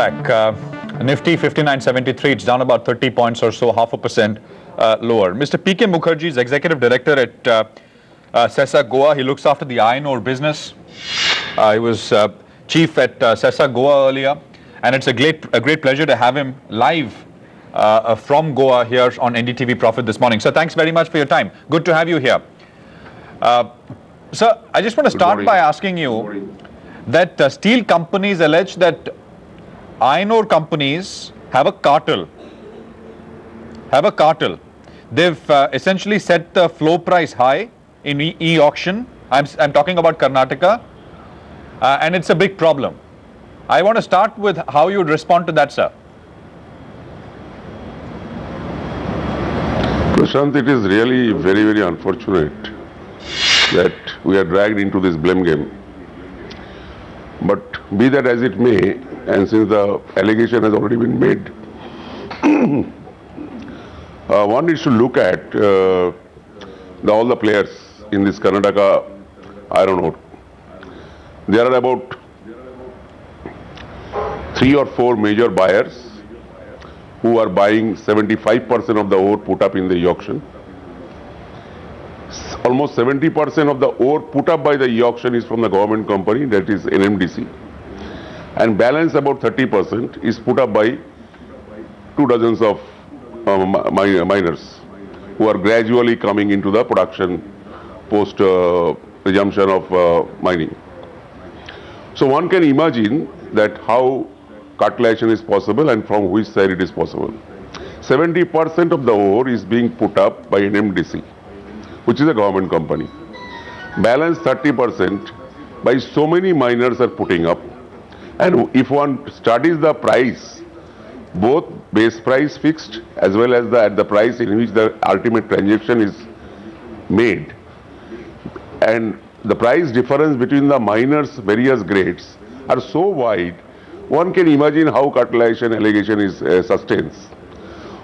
back. Nifty 59.73, it's down about 30 points or so, 0.5% lower. Mr. P.K. Mukherjee is Executive Director at Sesa, Goa. He looks after the iron ore business. He was Chief at Sesa, Goa earlier. And it's a great pleasure to have him live from Goa here on NDTV Profit this morning. So thanks very much for your time. Good to have you here. Sir, I just want to start by asking you that steel companies allege that iron ore companies have a cartel. They've essentially set the floor price high in e-auction. I'm talking about Karnataka, and it's a big problem. I want to start with how you would respond to that, sir. Prashant, it is really very, very unfortunate that we are dragged into this blame game. But be that as it may, and since the allegation has already been made, one needs to look at all the players in this Karnataka iron ore. There are about 3 or 4 major buyers who are buying 75% of the ore put up in the e-auction. Almost 70% of the ore put up by the e-auction is from the government company, that is NMDC. And balance about 30% is put up by 2 dozens of miners who are gradually coming into the production post resumption of mining. So one can imagine that how cartelization is possible and from which side it is possible. 70% of the ore is being put up by NMDC, which is a government company. Balance 30% by so many miners are putting up. And if one studies the price, both base price fixed as well as at the price in which the ultimate transaction is made, and the price difference between the miners' various grades are so wide, one can imagine how cartelization allegation is sustains.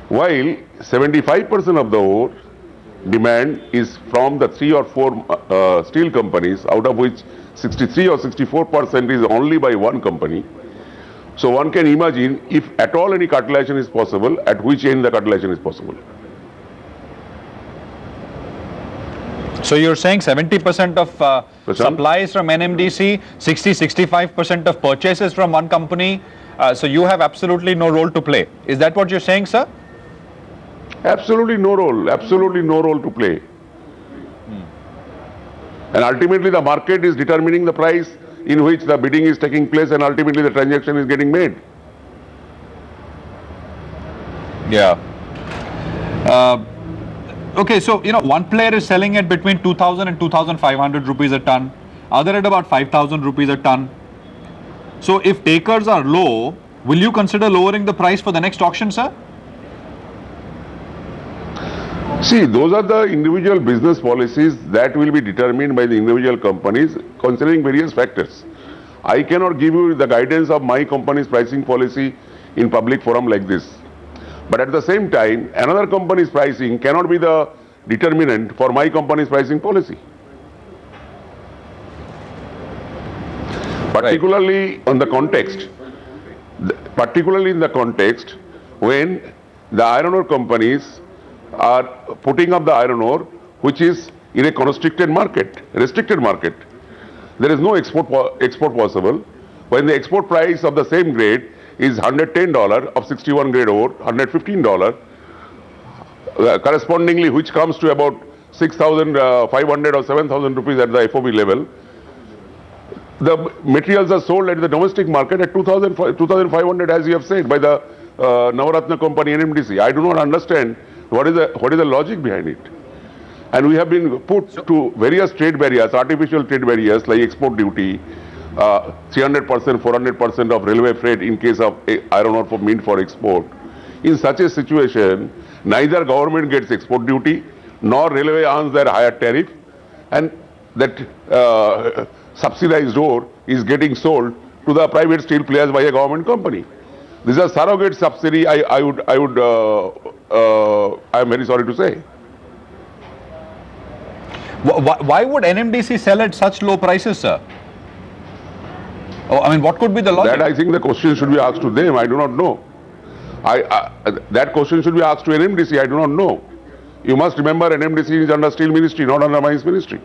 While 75% of the ore demand is from the 3 or 4 steel companies, out of which 63 or 64% is only by one company. So one can imagine if at all any cartelization is possible, at which end the cartelization is possible. So you're saying 70% of supplies from NMDC, 60-65% of purchases from one company. So you have absolutely no role to play. Is that what you're saying, sir? Absolutely no role to play. And ultimately the market is determining the price in which the bidding is taking place, and ultimately the transaction is getting made. Yeah. Okay, so one player is selling at between 2,000 and 2,500 rupees a ton, other at about 5,000 rupees a ton. So if takers are low, will you consider lowering the price for the next auction, sir? See, those are the individual business policies that will be determined by the individual companies considering various factors. I cannot give you the guidance of my company's pricing policy in public forum like this. But at the same time, another company's pricing cannot be the determinant for my company's pricing policy. Particularly in the context when the iron ore companies are putting up the iron ore which is in a restricted market. There is no export possible when the export price of the same grade is $110 of 61 grade ore, $115, correspondingly which comes to about 6,500 or 7,000 rupees at the FOB level. The materials are sold at the domestic market at 2,500 as you have said by the Navaratna company NMDC. I do not understand what is the logic behind it. And we have been put to various trade barriers, artificial trade barriers like export duty, 300%, 400% of railway freight in case of iron ore meant for export. In such a situation, neither government gets export duty, nor railway earns their higher tariff, and that subsidized ore is getting sold to the private steel players by a government company. This is a surrogate subsidy, I am very sorry to say. Why would NMDC sell at such low prices, sir? Oh, I mean, what could be the logic? That I think the question should be asked to them. I do not know. That question should be asked to NMDC. I do not know. You must remember NMDC is under Steel Ministry, not under Mines Ministry.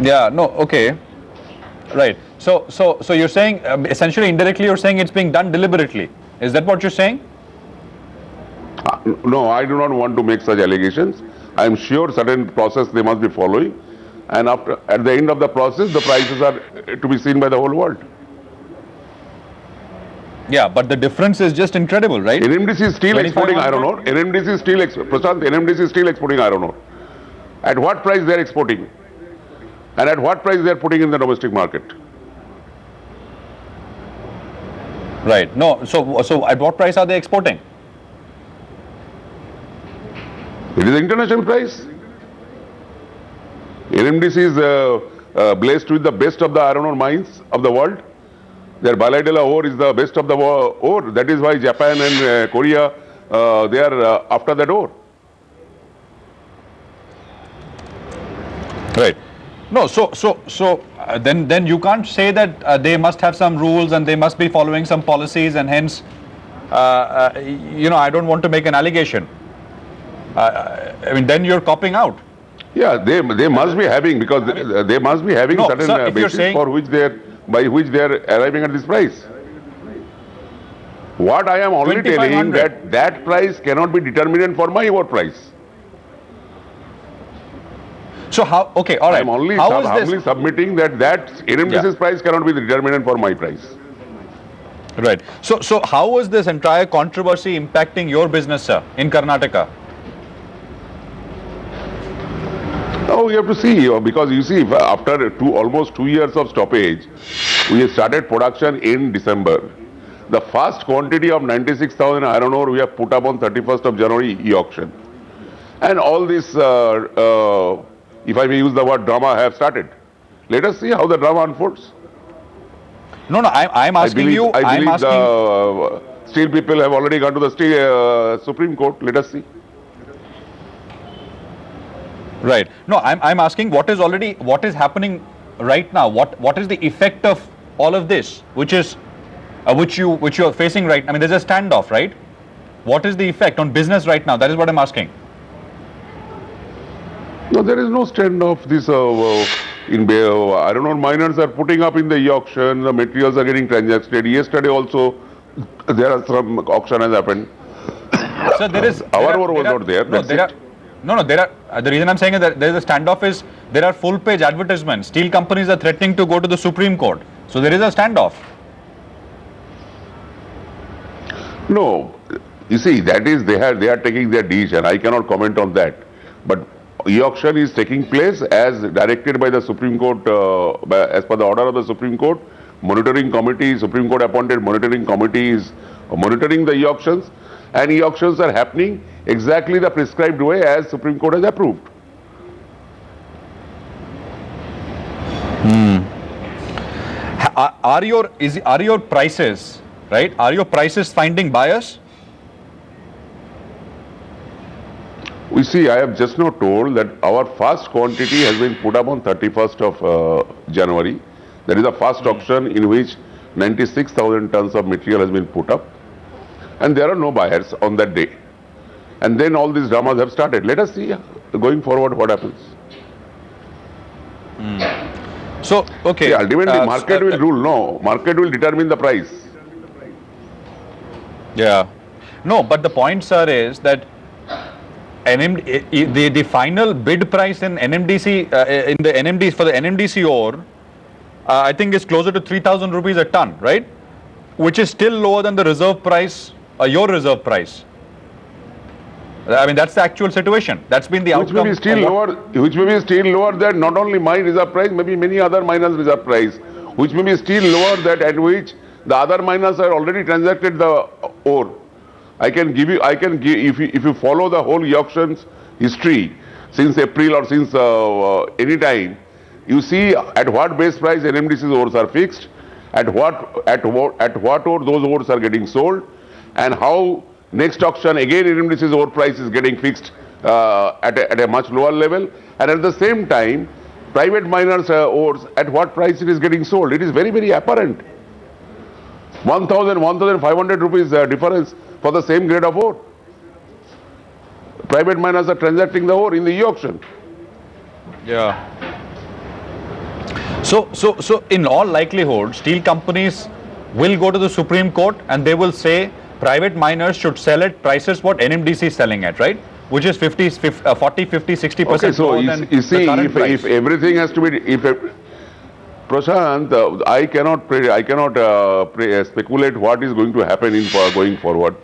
Yeah, no, okay. Right. So you're saying, essentially, indirectly, you're saying it's being done deliberately. Is that what you're saying? No, I do not want to make such allegations. I am sure certain process they must be following. And at the end of the process, the prices are to be seen by the whole world. Yeah, but the difference is just incredible, right? NMDC is still exporting iron ore. NMDC is still NMDC is still exporting iron ore. At what price they are exporting? And at what price they are putting in the domestic market? Right. No. So at what price are they exporting? It is international price. NMDC is blessed with the best of the iron ore mines of the world. Their bilateral ore is the best of the ore. That is why Japan and Korea, they are after that ore. Right. No. Then you can't say that they must have some rules and they must be following some policies, and hence, I don't want to make an allegation. I mean, then you're copping out. Yeah, they must be having, because they must be having certain basis for which by which they are arriving at this price. What I am only telling that price cannot be determinant for my ore price. So how? Okay, all right. I am only submitting that NMDC's price cannot be the determinant for my price. Right. So how was this entire controversy impacting your business, sir, in Karnataka? Now we have to see, because you see, after almost 2 years of stoppage, we started production in December. The first quantity of 96,000 iron ore we have put up on 31st of January e-auction. And all this, if I may use the word drama, have started. Let us see how the drama unfolds. No, I'm asking you. I believe the steel people have already gone to the Supreme Court. Let us see. Right. No, I'm asking what is happening right now. What is the effect of all of this, which you are facing right? I mean, there's a standoff, right? What is the effect on business right now? That is what I'm asking. No, there is no standoff. This iron ore miners are putting up in the e-auction. The materials are getting transacted. Yesterday also, there are some auction has happened. So our ore was not there. The reason I'm saying is that there is a standoff is there are full page advertisements. Steel companies are threatening to go to the Supreme Court. So there is a standoff. No, you see, that is they are taking their decision. I cannot comment on that. But e-auction is taking place as directed by the Supreme Court, as per the order of the Supreme Court. Monitoring committee, Supreme Court appointed monitoring committee is monitoring the e-auctions, and e-auctions are happening exactly the prescribed way as Supreme Court has approved. Are your prices, right? Are your prices finding buyers? We see, I have just now told that our first quantity has been put up on 31st of January. There is a first auction in which 96,000 tons of material has been put up, and there are no buyers on that day. And then all these dramas have started. Let us see going forward what happens. So, okay. Yeah, ultimately, market will rule. No, market will determine the price. Yeah. No, but the point, sir, is that the final bid price in NMDC for the NMDC ore, I think is closer to 3,000 rupees a ton, right? Which is still lower than the reserve price, your reserve price. I mean, that's the actual situation. That's been the outcome. Which may be still lower than not only my reserve price, maybe many other miners' reserve price, which may be still lower than at which the other miners have already transacted the ore. If you follow the whole e-auctions history since April or since any time, you see at what base price NMDC's ores are fixed, at what ore those ores are getting sold, and how next auction again NMDC's ore price is getting fixed at a much lower level, and at the same time private miners' ores, at what price it is getting sold. It is very, very apparent. 1,500 rupees difference for the same grade of ore. Private miners are transacting the ore in the e-auction. Yeah. So in all likelihood, steel companies will go to the Supreme Court and they will say private miners should sell at prices what NMDC is selling at, right? Which is 40, 50, 60% Okay, so you see, if everything has to be, Prashant, I cannot speculate what is going to happen going forward.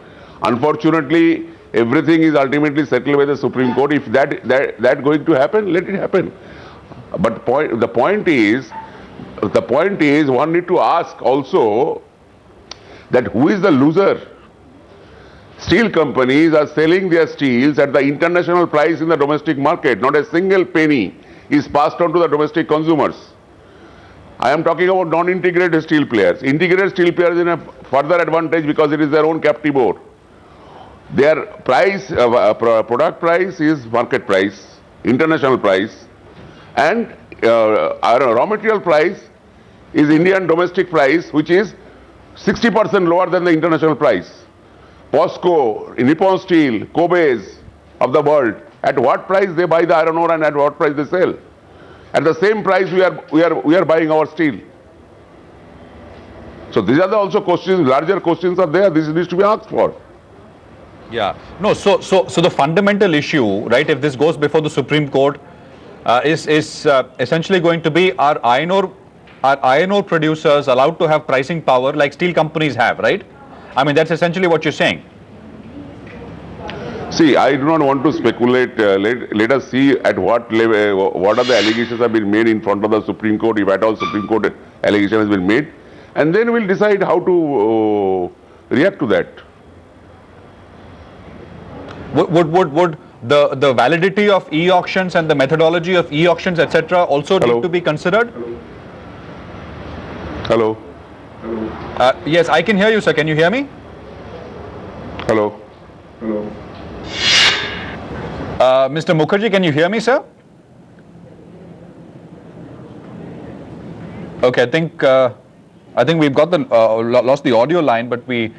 Unfortunately, everything is ultimately settled by the Supreme Court. If that going to happen, let it happen. But the point is, one need to ask also that who is the loser? Steel companies are selling their steels at the international price in the domestic market. Not a single penny is passed on to the domestic consumers. I am talking about non-integrated steel players. Integrated steel players in a further advantage because it is their own captive ore. Their price, product price is market price, international price, and our raw material price is Indian domestic price, which is 60% lower than the international price. POSCO, Nippon Steel, Kobe's of the world, at what price they buy the iron ore and at what price they sell? At the same price we are buying our steel. So these are also questions, larger questions are there. This needs to be asked for. Yeah. No. So the fundamental issue, right? If this goes before the Supreme Court, is essentially going to be are iron ore producers allowed to have pricing power like steel companies have, right? I mean, that's essentially what you're saying. See, I do not want to speculate. Let us see at what level, what are the allegations have been made in front of the Supreme Court, if at all Supreme Court allegation has been made, and then we'll decide how to react to that. Would the validity of e-auctions and the methodology of e-auctions, etc., also need to be considered? Hello. Yes, I can hear you, sir. Can you hear me? Hello. Mr. Mukherjee, can you hear me, sir? Okay, I think we've got the lost the audio line, but we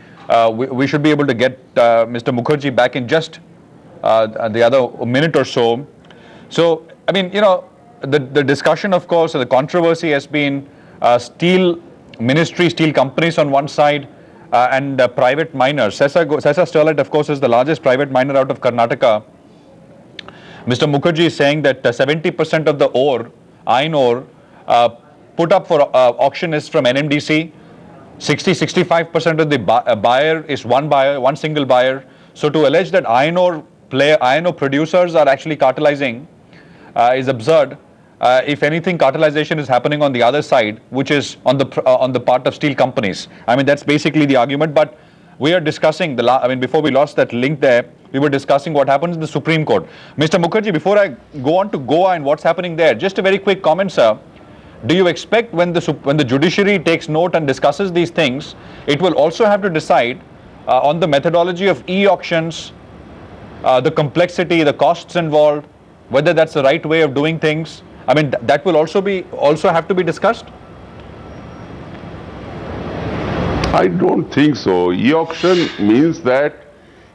should be able to get Mr. Mukherjee back in just the other minute or so. So, I mean, you know, the discussion, of course, the controversy has been steel ministry, steel companies on one side, and private miners. Sesa Sterlite, of course, is the largest private miner out of Karnataka. Mr. Mukherjee is saying that 70% of the ore, iron ore, put up for auction is from NMDC. 65% of the buyer is one single buyer. So to allege that iron ore producers are actually cartelizing is absurd. If anything, cartelization is happening on the other side, which is on the part of steel companies. I mean, that's basically the argument. But we are discussing before we lost that link there, we were discussing what happens in the Supreme Court. Mr. Mukherjee, before I go on to Goa and what's happening there, just a very quick comment, sir. Do you expect when the judiciary takes note and discusses these things, it will also have to decide on the methodology of e-auctions, the complexity, the costs involved, whether that's the right way of doing things? I mean, that will also have to be discussed? I don't think so. E-auction means that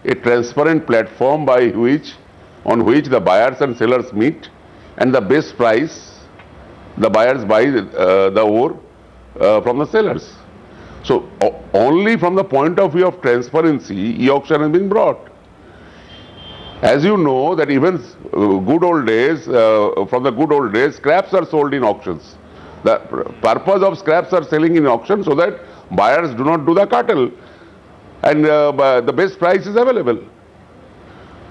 a transparent platform on which the buyers and sellers meet, and the best price the buyers buy the ore from the sellers. So only from the point of view of transparency, e-auction has been brought. As you know that even from the good old days, scraps are sold in auctions. The purpose of scraps are selling in auction so that buyers do not do the cartel, and the best price is available.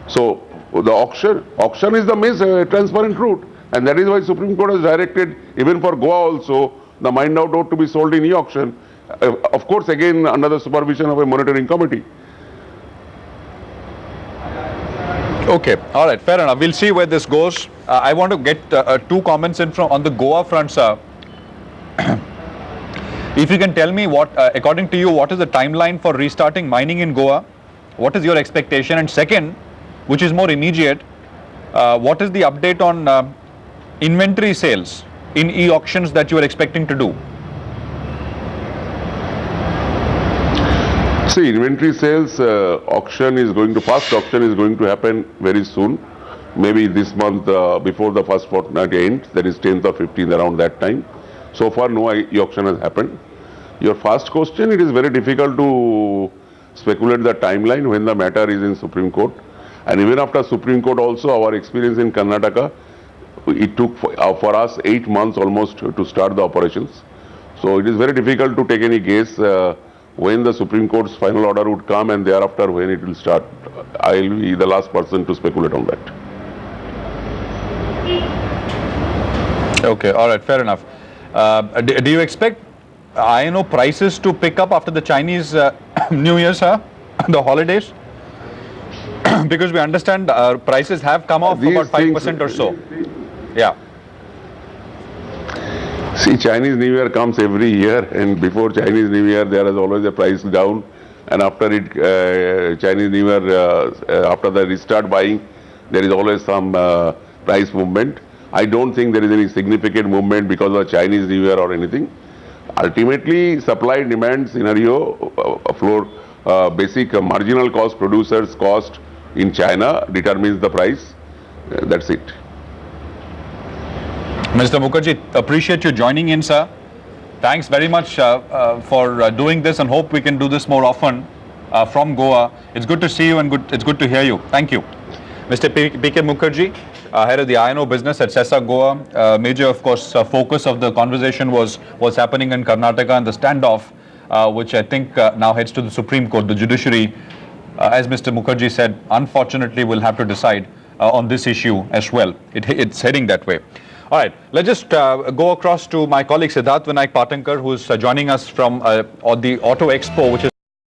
So the auction is the most transparent route, and that is why Supreme Court has directed even for Goa also the mined out ore to be sold in e-auction. Of course, again under the supervision of a monitoring committee. Okay, all right, fair enough. We'll see where this goes. I want to get two comments in on the Goa front, sir. If you can tell me according to you, what is the timeline for restarting mining in Goa? What is your expectation? And second, which is more immediate, what is the update on inventory sales in e-auctions that you are expecting to do? See, inventory sales first auction is going to happen very soon. Maybe this month before the first fortnight ends, that is 10th or 15th, around that time. So far no e-auction has happened. Your first question, it is very difficult to speculate the timeline when the matter is in Supreme Court. And even after Supreme Court also, our experience in Karnataka, it took for us 8 months almost to start the operations. So it is very difficult to take any guess when the Supreme Court's final order would come and thereafter when it will start. I will be the last person to speculate on that. Okay, all right, fair enough. Do you expect iron ore prices to pick up after the Chinese New Year, sir? The holidays? Because we understand prices have come off about 5% or so. Yeah. See, Chinese New Year comes every year, and before Chinese New Year there is always a price down, and after it Chinese New Year, after the restart buying, there is always some price movement. I don't think there is any significant movement because of Chinese New Year or anything. Ultimately, supply and demand scenario, basic marginal cost, producers' cost in China determines the price. That's it. Mr. Mukherjee, appreciate you joining in, sir. Thanks very much for doing this, and hope we can do this more often from Goa. It's good to see you and it's good to hear you. Thank you. Mr. P.K. Mukherjee, head of the iron ore business at Sesa, Goa. Major, of course, focus of the conversation was what's happening in Karnataka and the standoff, which I think now heads to the Supreme Court. The judiciary, as Mr. Mukherjee said, unfortunately will have to decide on this issue as well. It's heading that way. All right, let's just go across to my colleague Siddharth Vinayak Patankar, who's joining us from the Auto Expo, which is